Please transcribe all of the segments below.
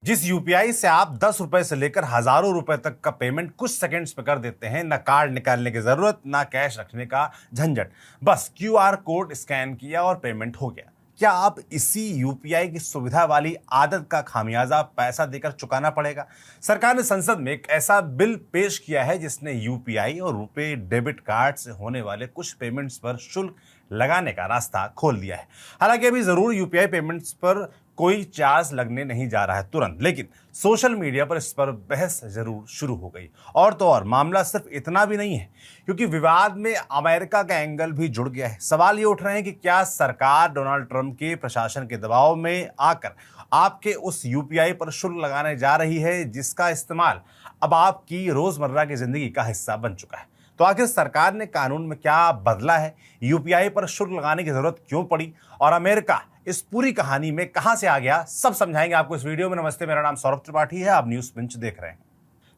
जिस यूपीआई से आप 10 रुपए से लेकर हजारों रुपए तक का पेमेंट कुछ सेकंड्स में कर देते हैं, ना कार्ड निकालने की जरूरत, ना कैश रखने का झंझट। बस क्यूआर कोड स्कैन किया और पेमेंट हो गया। क्या आप इसी यूपीआई की सुविधा वाली आदत का खामियाजा पैसा देकर चुकाना पड़ेगा? सरकार ने संसद में एक ऐसा बिल पेश किया है जिसने यूपीआई और रुपे डेबिट कार्ड से होने वाले कुछ पेमेंट्स पर शुल्क लगाने का रास्ता खोल दिया है। हालांकि अभी जरूर यूपीआई पेमेंट्स पर कोई चार्ज लगने नहीं जा रहा है तुरंत, लेकिन सोशल मीडिया पर इस पर बहस जरूर शुरू हो गई। और तो और मामला सिर्फ इतना भी नहीं है, क्योंकि विवाद में अमेरिका का एंगल भी जुड़ गया है। सवाल ये उठ रहे हैं कि क्या सरकार डोनाल्ड ट्रंप के प्रशासन के दबाव में आकर आपके उस यूपीआई पर शुल्क लगाने जा रही है जिसका इस्तेमाल अब आपकी रोजमर्रा की जिंदगी का हिस्सा बन चुका है। तो आखिर सरकार ने कानून में क्या बदला है, यूपीआई पर शुल्क लगाने की जरूरत क्यों पड़ी, और अमेरिका इस पूरी कहानी में कहां से आ गया, सब समझाएंगे आपको इस वीडियो में। नमस्ते, मेरा नाम सौरभ त्रिपाठी है, आप न्यूज पिंच देख रहे हैं।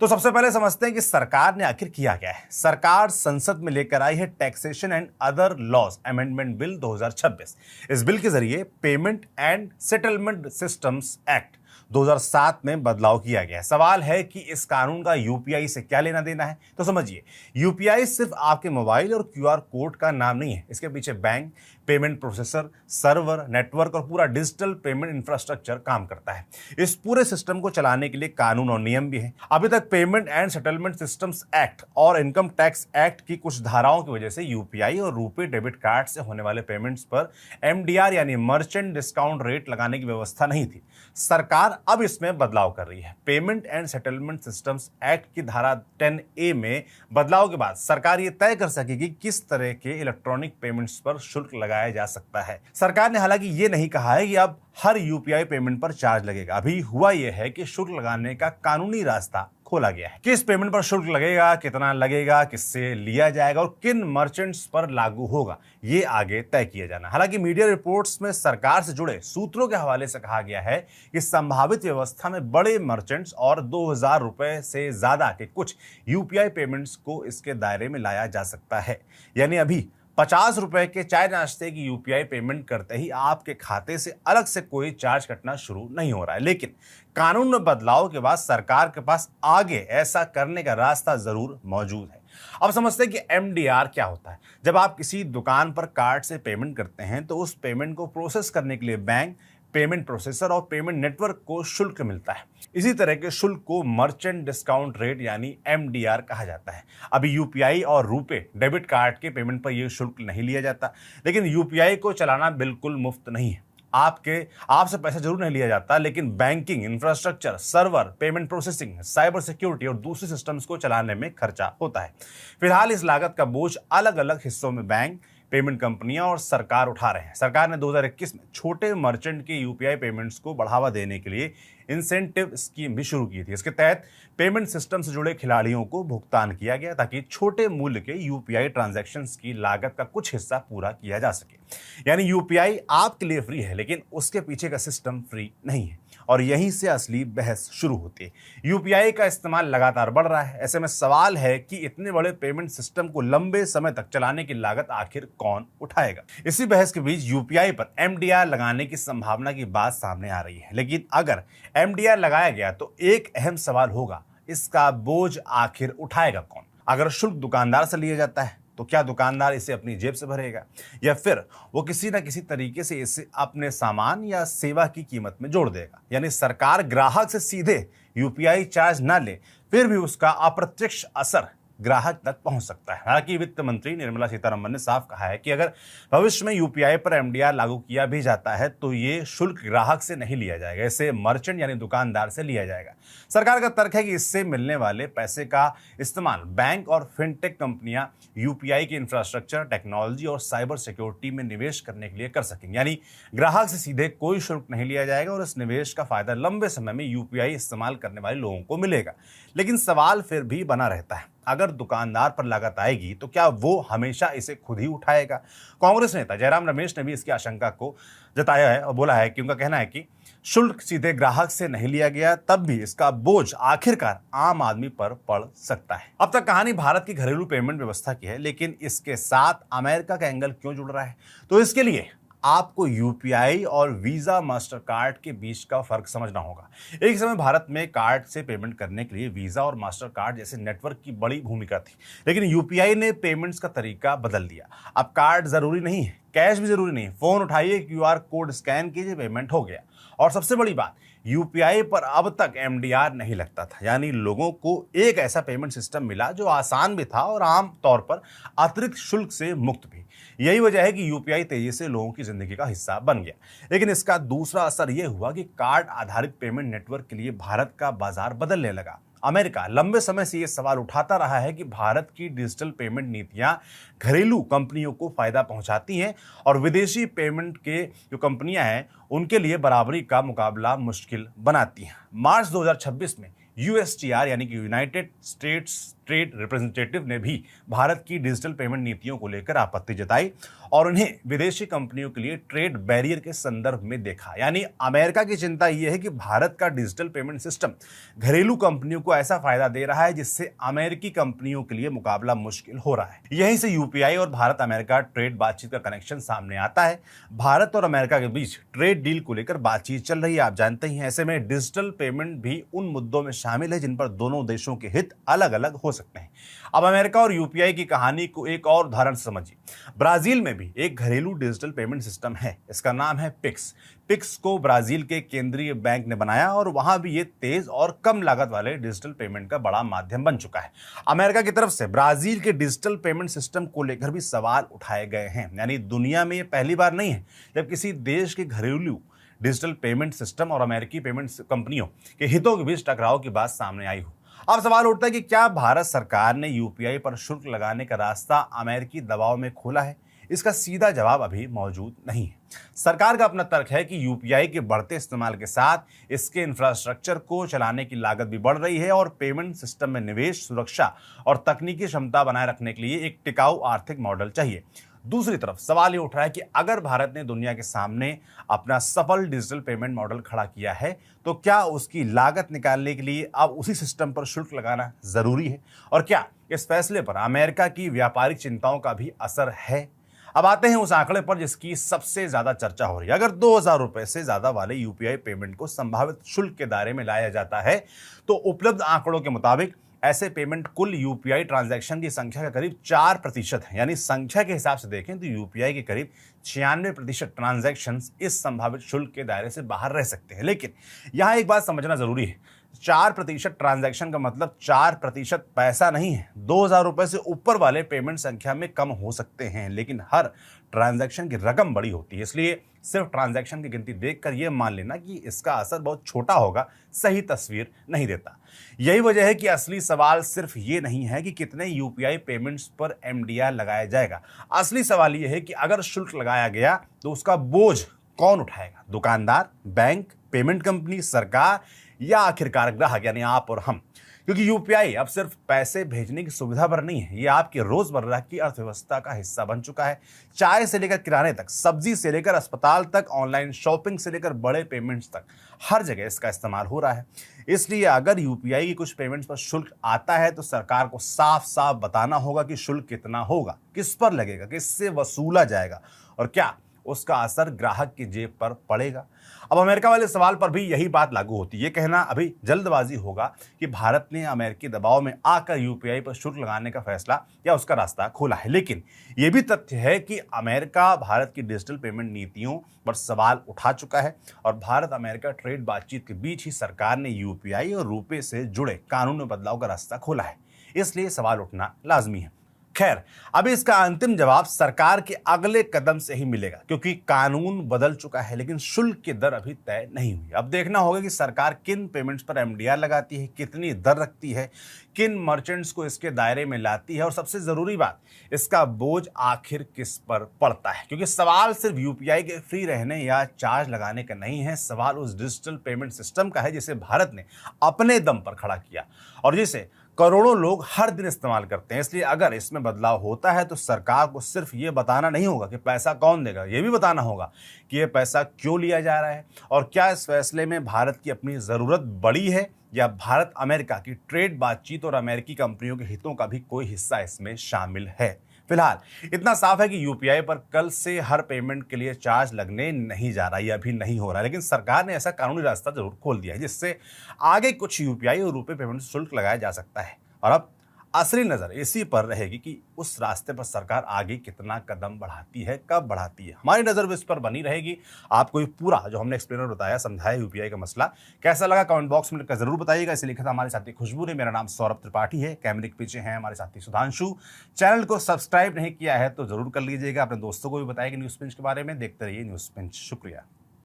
तो सबसे पहले समझते हैं कि सरकार ने आखिर किया क्या है। सरकार संसद में लेकर आई है taxation and other laws amendment bill 2026। इस बिल के जरिए payment and settlement systems act 2007 में बदलाव किया गया है। सवाल है कि इस कानून का यूपीआई से क्या लेना देना है। तो समझिए, यूपीआई सिर्फ आपके मोबाइल और क्यूआर कोड का नाम नहीं है। इसके पीछे bank, payment processor, server, network और पूरा डिजिटल पेमेंट इंफ्रास्ट्रक्चर काम करता है। इस पूरे सिस्टम को चलाने के लिए कानून और नियम भी हैं। अभी तक payment and settlement systems act और इनकम टैक्स एक्ट की कुछ धाराओं की वजह से यूपीआई और रुपे डेबिट कार्ड से होने वाले पेमेंट्स पर एमडीआर यानी मर्चेंट डिस्काउंट रेट लगाने की व्यवस्था नहीं थी। सरकार अब इसमें बदलाव कर रही है। Payment and settlement systems act की धारा 10A में बदलाव के बाद सरकार ये तय कर सकेगी किस तरह के इलेक्ट्रॉनिक पेमेंट्स पर शुल्क लगाया जा सकता है। सरकार ने हालांकि ये नहीं कहा है कि अब हर यूपीआई पेमेंट पर चार्ज लगेगा। अभी हुआ यह है कि शुल्क लगाने का कानूनी रास्ता खोला गया है। किस पेमेंट पर शुल्क लगेगा, कितना लगेगा, किससे लिया जाएगा और किन मर्चेंट्स पर लागू होगा, ये आगे तय किया जाना। हालांकि मीडिया रिपोर्ट्स में सरकार से जुड़े सूत्रों के हवाले से कहा गया है कि संभावित व्यवस्था में बड़े मर्चेंट्स और 2000 रुपए से ज्यादा के कुछ यूपीआई पेमेंट्स को इसके दायरे में लाया जा सकता है। यानी अभी 50 रुपए के चाय नाश्ते की यूपीआई पेमेंट करते ही आपके खाते से अलग से कोई चार्ज कटना शुरू नहीं हो रहा है। लेकिन कानून में बदलाव के बाद सरकार के पास आगे ऐसा करने का रास्ता जरूर मौजूद है। अब समझते हैं कि एमडीआर क्या होता है। जब आप किसी दुकान पर कार्ड से पेमेंट करते हैं तो उस पेमेंट को प्रोसेस करने के लिए बैंक, पेमेंट प्रोसेसर और पेमेंट नेटवर्क को शुल्क मिलता है। इसी तरह के शुल्क को मर्चेंट डिस्काउंट रेट यानी एमडीआर कहा जाता है। अभी यूपीआई और रुपे डेबिट कार्ड के पेमेंट पर यह शुल्क नहीं लिया जाता, लेकिन यूपीआई को चलाना बिल्कुल मुफ्त नहीं है। आपसे पैसा जरूर नहीं लिया जाता, लेकिन banking, infrastructure, server, payment processing, cyber security और दूसरे सिस्टम्स को चलाने में खर्चा होता है। फिलहाल इस लागत का बोझ अलग अलग हिस्सों में बैंक, पेमेंट कंपनियां और सरकार उठा रहे हैं। सरकार ने 2021 में छोटे मर्चेंट के यूपीआई पेमेंट्स को बढ़ावा देने के लिए इंसेंटिव स्कीम भी शुरू की थी। इसके तहत पेमेंट सिस्टम से जुड़े खिलाड़ियों को भुगतान किया गया ताकि छोटे मूल्य के यूपीआई ट्रांजैक्शंस की लागत का कुछ हिस्सा पूरा किया जा सके। यानी यूपीआई आपके लिए फ्री है, लेकिन उसके पीछे का सिस्टम फ्री नहीं है। और यहीं से असली बहस शुरू होती है। यूपीआई का इस्तेमाल लगातार बढ़ रहा है। ऐसे में सवाल है कि इतने बड़े पेमेंट सिस्टम को लंबे समय तक चलाने की लागत आखिर कौन उठाएगा। इसी बहस के बीच यूपीआई पर एमडीआर लगाने की संभावना की बात सामने आ रही है। लेकिन अगर एमडीआर लगाया गया तो एक अहम सवाल होगा, इसका बोझ आखिर उठाएगा कौन? अगर शुल्क दुकानदार से लिया जाता है तो क्या दुकानदार इसे अपनी जेब से भरेगा, या फिर वो किसी न किसी तरीके से इसे अपने सामान या सेवा की कीमत में जोड़ देगा? यानी सरकार ग्राहक से सीधे यूपीआई चार्ज ना ले, फिर भी उसका अप्रत्यक्ष असर ग्राहक तक पहुंच सकता है। हालांकि वित्त मंत्री निर्मला सीतारमण ने साफ कहा है कि अगर भविष्य में यूपीआई पर एमडीआर लागू किया भी जाता है तो ये शुल्क ग्राहक से नहीं लिया जाएगा, इसे मर्चेंट यानी दुकानदार से लिया जाएगा। सरकार का तर्क है कि इससे मिलने वाले पैसे का इस्तेमाल बैंक और फिनटेक कंपनियां यूपीआई के इंफ्रास्ट्रक्चर, टेक्नोलॉजी और साइबर सिक्योरिटी में निवेश करने के लिए कर सकेंगे। यानी ग्राहक से सीधे कोई शुल्क नहीं लिया जाएगा और इस निवेश का फायदा लंबे समय में यूपीआई इस्तेमाल करने वाले लोगों को मिलेगा। लेकिन सवाल फिर भी बना रहता है, अगर दुकानदार पर लागत आएगी तो क्या वो हमेशा इसे खुद ही उठाएगा? कांग्रेस नेता जयराम रमेश ने भी इसकी आशंका को जताया है और बोला है कि उनका कहना है कि शुल्क सीधे ग्राहक से नहीं लिया गया तब भी इसका बोझ आखिरकार आम आदमी पर पड़ सकता है। अब तक कहानी भारत की घरेलू पेमेंट व्यवस्था की है, लेकिन इसके साथ अमेरिका का एंगल क्यों जुड़ रहा है? तो इसके लिए आपको यूपीआई और वीजा मास्टर कार्ड के बीच का फर्क समझना होगा। एक समय भारत में कार्ड से पेमेंट करने के लिए वीजा और मास्टर कार्ड जैसे नेटवर्क की बड़ी भूमिका थी, लेकिन यूपीआई ने पेमेंट्स का तरीका बदल दिया। अब कार्ड जरूरी नहीं है, कैश भी जरूरी नहीं, फोन उठाइए, क्यूआर कोड स्कैन कीजिए, पेमेंट हो गया। और सबसे बड़ी बात, यूपीआई पर अब तक एमडीआर नहीं लगता था, यानी लोगों को एक ऐसा पेमेंट सिस्टम मिला जो आसान भी था और आम तौर पर अतिरिक्त शुल्क से मुक्त भी। यही वजह है कि यूपीआई तेजी से लोगों की जिंदगी का हिस्सा बन गया। लेकिन इसका दूसरा असर यह हुआ कि कार्ड आधारित पेमेंट नेटवर्क के लिए भारत का बाजार बदलने लगा। अमेरिका लंबे समय से यह सवाल उठाता रहा है कि भारत की डिजिटल पेमेंट नीतियां घरेलू कंपनियों को फायदा पहुंचाती हैं और विदेशी पेमेंट के जो कंपनियां हैं उनके लिए बराबरी का मुकाबला मुश्किल बनाती हैं। मार्च 2026 में यूएसटीआर यानी कि यूनाइटेड स्टेट्स ट्रेड रिप्रेजेंटेटिव ने भी भारत की डिजिटल पेमेंट नीतियों को लेकर आपत्ति जताई और उन्हें विदेशी कंपनियों के लिए ट्रेड बैरियर के संदर्भ में देखा। यानी अमेरिका की चिंता यह है कि भारत का डिजिटल पेमेंट सिस्टम घरेलू कंपनियों को ऐसा फायदा दे रहा है जिससे अमेरिकी कंपनियों के लिए मुकाबला मुश्किल हो रहा है। यहीं से यूपीआई और भारत अमेरिका ट्रेड बातचीत का कनेक्शन सामने आता है। भारत और अमेरिका के बीच ट्रेड डील को लेकर बातचीत चल रही है, आप जानते ही हैं। ऐसे में डिजिटल पेमेंट भी उन मुद्दों में शामिल है जिन पर दोनों देशों के हित अलग अलग हो सकते हैं। अब अमेरिका और यूपीआई की कहानी को एक और उदाहरण से समझिए। ब्राजील में भी एक घरेलू डिजिटल पेमेंट सिस्टम है, इसका नाम है पिक्स। पिक्स को ब्राजील के केंद्रीय बैंक ने बनाया और वहां भी ये तेज और कम लागत वाले डिजिटल पेमेंट का बड़ा माध्यम बन चुका है। अमेरिका की तरफ से ब्राजील के डिजिटल पेमेंट सिस्टम को लेकर भी सवाल उठाए गए हैं। यानी दुनिया में ये पहली बार नहीं है जब किसी देश के घरेलू डिजिटल पेमेंट सिस्टम और अमेरिकी पेमेंट कंपनियों के हितों के बीच टकराव की बात सामने आई हो। अब सवाल उठता है कि क्या भारत सरकार ने यूपीआई पर शुल्क लगाने का रास्ता अमेरिकी दबाव में खोला है? इसका सीधा जवाब अभी मौजूद नहीं है। सरकार का अपना तर्क है कि यूपीआई के बढ़ते इस्तेमाल के साथ इसके इंफ्रास्ट्रक्चर को चलाने की लागत भी बढ़ रही है और पेमेंट सिस्टम में निवेश, सुरक्षा और तकनीकी क्षमता बनाए रखने के लिए एक टिकाऊ आर्थिक मॉडल चाहिए। दूसरी तरफ सवाल ये उठ रहा है कि अगर भारत ने दुनिया के सामने अपना सफल डिजिटल पेमेंट मॉडल खड़ा किया है तो क्या उसकी लागत निकालने के लिए अब उसी सिस्टम पर शुल्क लगाना जरूरी है? और क्या इस फैसले पर अमेरिका की व्यापारिक चिंताओं का भी असर है? अब आते हैं उस आंकड़े पर जिसकी सबसे ज्यादा चर्चा हो रही है। अगर 2000 रुपए से ज्यादा वाले यूपीआई पेमेंट को संभावित शुल्क के दायरे में लाया जाता है तो उपलब्ध आंकड़ों के मुताबिक ऐसे पेमेंट कुल यूपीआई ट्रांजैक्शन की संख्या का करीब 4% है। यानी संख्या के हिसाब से देखें तो यूपीआई के करीब 96% ट्रांजैक्शन इस संभावित शुल्क के दायरे से बाहर रह सकते हैं। लेकिन यहां एक बात समझना जरूरी है, 4% ट्रांजैक्शन का मतलब 4% पैसा नहीं है। 2000 रुपए से ऊपर वाले पेमेंट संख्या में कम हो सकते हैं, लेकिन हर ट्रांजैक्शन की रकम बड़ी होती है। इसलिए सिर्फ ट्रांजैक्शन की गिनती देखकर यह मान लेना कि इसका असर बहुत छोटा होगा सही तस्वीर नहीं देता। यही वजह है कि असली सवाल सिर्फ ये नहीं है कि कितने यूपीआई पेमेंट्स पर एमडीआर लगाया जाएगा। असली सवाल यह है कि अगर शुल्क लगाया गया तो उसका बोझ कौन उठाएगा? दुकानदार, बैंक, पेमेंट कंपनी, सरकार या आखिरकार ग्राहक यानी आप और हम? क्योंकि यूपीआई अब सिर्फ पैसे भेजने की सुविधा पर नहीं है, ये आपकी रोजमर्रा की अर्थव्यवस्था का हिस्सा बन चुका है। चाय से लेकर किराने तक, सब्जी से लेकर अस्पताल तक, ऑनलाइन शॉपिंग से लेकर बड़े पेमेंट्स तक, हर जगह इसका इस्तेमाल हो रहा है। इसलिए अगर यूपीआई की कुछ पेमेंट्स पर शुल्क आता है तो सरकार को साफ साफ बताना होगा कि शुल्क कितना होगा, किस पर लगेगा, किससे वसूला जाएगा और क्या उसका असर ग्राहक की जेब पर पड़ेगा। अब अमेरिका वाले सवाल पर भी यही बात लागू होती है। ये कहना अभी जल्दबाजी होगा कि भारत ने अमेरिकी दबाव में आकर यूपीआई पर शुल्क लगाने का फैसला या उसका रास्ता खोला है। लेकिन यह भी तथ्य है कि अमेरिका भारत की डिजिटल पेमेंट नीतियों पर सवाल उठा चुका है और भारत अमेरिका ट्रेड बातचीत के बीच ही सरकार ने यूपीआई और रुपए से जुड़े कानून में बदलाव का रास्ता खोला है। इसलिए सवाल उठना लाजमी है। खैर, अभी इसका अंतिम जवाब सरकार के अगले कदम से ही मिलेगा, क्योंकि कानून बदल चुका है लेकिन शुल्क की दर अभी तय नहीं हुई। अब देखना होगा कि सरकार किन पेमेंट्स पर एमडीआर लगाती है, कितनी दर रखती है, किन मर्चेंट्स को इसके दायरे में लाती है और सबसे जरूरी बात, इसका बोझ आखिर किस पर पड़ता है। क्योंकि सवाल सिर्फ यूपीआई के फ्री रहने या चार्ज लगाने का नहीं है, सवाल उस डिजिटल पेमेंट सिस्टम का है जिसे भारत ने अपने दम पर खड़ा किया और जिसे करोड़ों लोग हर दिन इस्तेमाल करते हैं। इसलिए अगर इसमें बदलाव होता है तो सरकार को सिर्फ ये बताना नहीं होगा कि पैसा कौन देगा, ये भी बताना होगा कि ये पैसा क्यों लिया जा रहा है और क्या इस फैसले में भारत की अपनी ज़रूरत बड़ी है या भारत अमेरिका की ट्रेड बातचीत और अमेरिकी कंपनियों के हितों का भी कोई हिस्सा इसमें शामिल है। फिलहाल इतना साफ है कि यूपीआई पर कल से हर पेमेंट के लिए चार्ज लगने नहीं जा रहा, ये अभी नहीं हो रहा है, लेकिन सरकार ने ऐसा कानूनी रास्ता जरूर खोल दिया है जिससे आगे कुछ यूपीआई और रुपए पेमेंट शुल्क लगाया जा सकता है। और अब असली नजर इसी पर रहेगी कि उस रास्ते पर सरकार आगे कितना कदम बढ़ाती है, कब बढ़ाती है। हमारी नजर भी इस पर बनी रहेगी। आपको ये पूरा जो हमने एक्सप्लेनर बताया, समझाया यूपीआई का मसला कैसा लगा, कमेंट बॉक्स में लिखकर जरूर बताइएगा। इसे लिखा था हमारे साथी खुशबू ने। मेरा नाम सौरभ त्रिपाठी है, कैमरे के पीछे हैं हमारे साथी सुधांशु। चैनल को सब्सक्राइब नहीं किया है तो जरूर कर लीजिएगा, अपने दोस्तों को भी बताइएगा न्यूज पिंच के बारे में। देखते रहिए न्यूज पिंच। शुक्रिया।